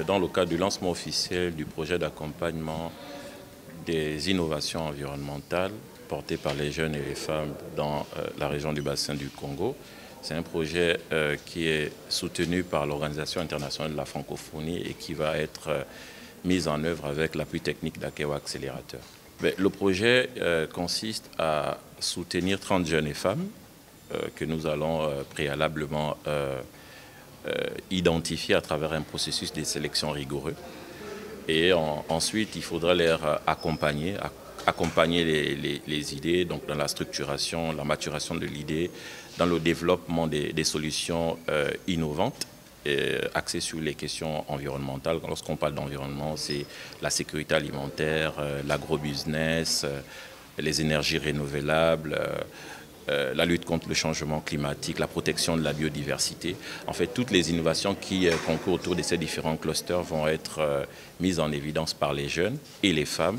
dans le cadre du lancement officiel du projet d'accompagnement des innovations environnementales porté par les jeunes et les femmes dans la région du bassin du Congo. C'est un projet qui est soutenu par l'Organisation internationale de la francophonie et qui va être mis en œuvre avec l'appui technique d'Akewa Accélérateur. Le projet consiste à soutenir 30 jeunes et femmes que nous allons préalablement identifier à travers un processus de sélection rigoureux. Et ensuite, il faudra les accompagner les idées, donc dans la structuration, la maturation de l'idée, dans le développement des solutions innovantes, axées sur les questions environnementales. Lorsqu'on parle d'environnement, c'est la sécurité alimentaire, l'agrobusiness, les énergies renouvelables, la lutte contre le changement climatique, la protection de la biodiversité. En fait, toutes les innovations qui concourent autour de ces différents clusters vont être mises en évidence par les jeunes et les femmes.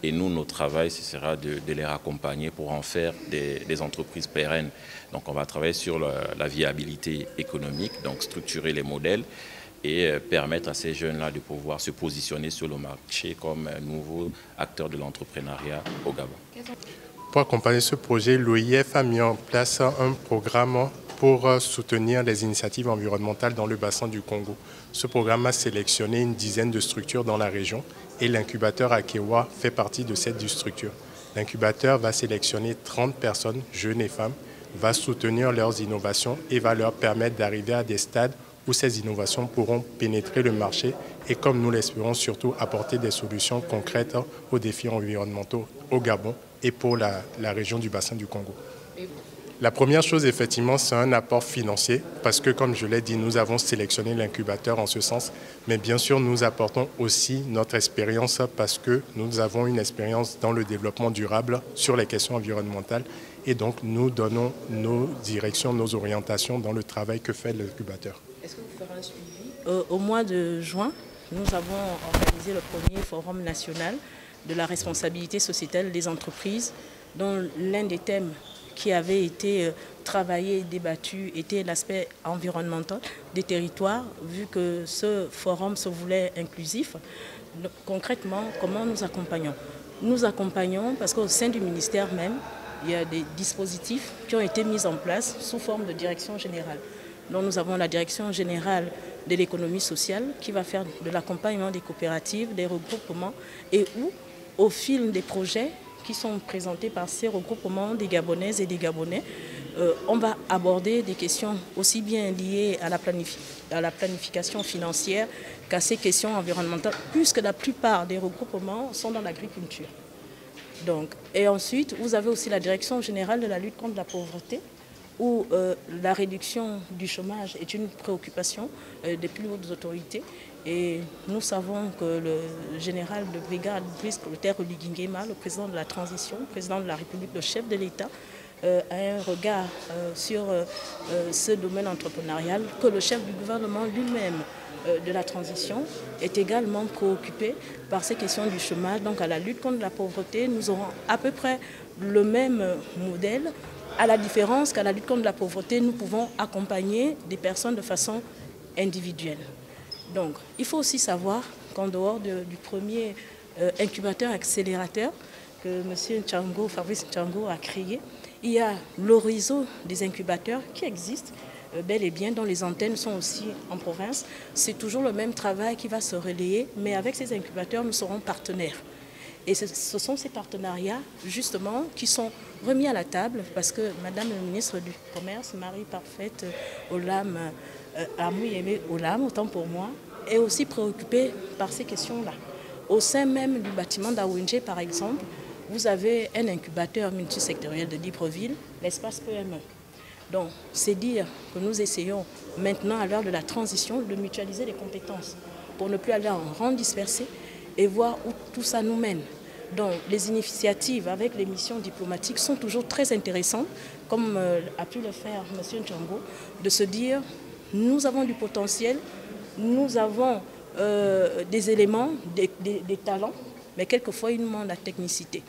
Et nous, notre travail, ce sera de les accompagner pour en faire des entreprises pérennes. Donc, on va travailler sur la viabilité économique, donc structurer les modèles et permettre à ces jeunes-là de pouvoir se positionner sur le marché comme nouveaux acteurs de l'entrepreneuriat au Gabon. Pour accompagner ce projet, l'OIF a mis en place un programme pour soutenir les initiatives environnementales dans le bassin du Congo. Ce programme a sélectionné une dizaine de structures dans la région et l'incubateur Akewa fait partie de cette structure. L'incubateur va sélectionner 30 personnes, jeunes et femmes, va soutenir leurs innovations et va leur permettre d'arriver à des stades où ces innovations pourront pénétrer le marché et, comme nous l'espérons, surtout apporter des solutions concrètes aux défis environnementaux au Gabon et pour la région du bassin du Congo. La première chose, effectivement, c'est un apport financier parce que, comme je l'ai dit, nous avons sélectionné l'incubateur en ce sens. Mais bien sûr, nous apportons aussi notre expérience parce que nous avons une expérience dans le développement durable sur les questions environnementales. Et donc, nous donnons nos directions, nos orientations dans le travail que fait l'incubateur. Est-ce que vous ferez un suivi? Au mois de juin, nous avons organisé le premier forum national de la responsabilité sociétale des entreprises, dont l'un des thèmes qui avait été travaillé et débattu était l'aspect environnemental des territoires, vu que ce forum se voulait inclusif. Concrètement, comment nous accompagnons? Nous accompagnons parce qu'au sein du ministère même, il y a des dispositifs qui ont été mis en place sous forme de direction générale. Donc nous avons la direction générale de l'économie sociale qui va faire de l'accompagnement des coopératives, des regroupements et où, au fil des projets qui sont présentés par ces regroupements des Gabonaises et des Gabonais, on va aborder des questions aussi bien liées à la planification financière qu'à ces questions environnementales, puisque la plupart des regroupements sont dans l'agriculture. Et ensuite, vous avez aussi la Direction générale de la lutte contre la pauvreté, où la réduction du chômage est une préoccupation des plus hautes autorités. Et nous savons que le général de brigade Brice Clotaire Oligui-Nguema, le président de la transition, le président de la République, le chef de l'État, a un regard sur ce domaine entrepreneurial, que le chef du gouvernement lui-même de la transition est également préoccupé par ces questions du chômage. Donc à la lutte contre la pauvreté, nous aurons à peu près le même modèle, à la différence qu'à la lutte contre la pauvreté, nous pouvons accompagner des personnes de façon individuelle. Donc, il faut aussi savoir qu'en dehors du premier incubateur accélérateur que M. Fabrice Nchango a créé, il y a le réseau des incubateurs qui existe bel et bien, dont les antennes sont aussi en province. C'est toujours le même travail qui va se relayer, mais avec ces incubateurs, nous serons partenaires. Et ce sont ces partenariats, justement, qui sont remis à la table parce que Madame la ministre du Commerce, Marie-Parfaite Olam, Amouyeme Olam, autant pour moi, est aussi préoccupée par ces questions-là. Au sein même du bâtiment d'Awinje, par exemple, vous avez un incubateur multisectoriel de Libreville, l'espace PME. Donc, c'est dire que nous essayons maintenant, à l'heure de la transition, de mutualiser les compétences pour ne plus aller en rang dispersé et voir où tout ça nous mène. Donc, les initiatives avec les missions diplomatiques sont toujours très intéressantes, comme a pu le faire M. Nchango, de se dire, nous avons du potentiel, nous avons des éléments, des talents, mais quelquefois il nous manque la technicité.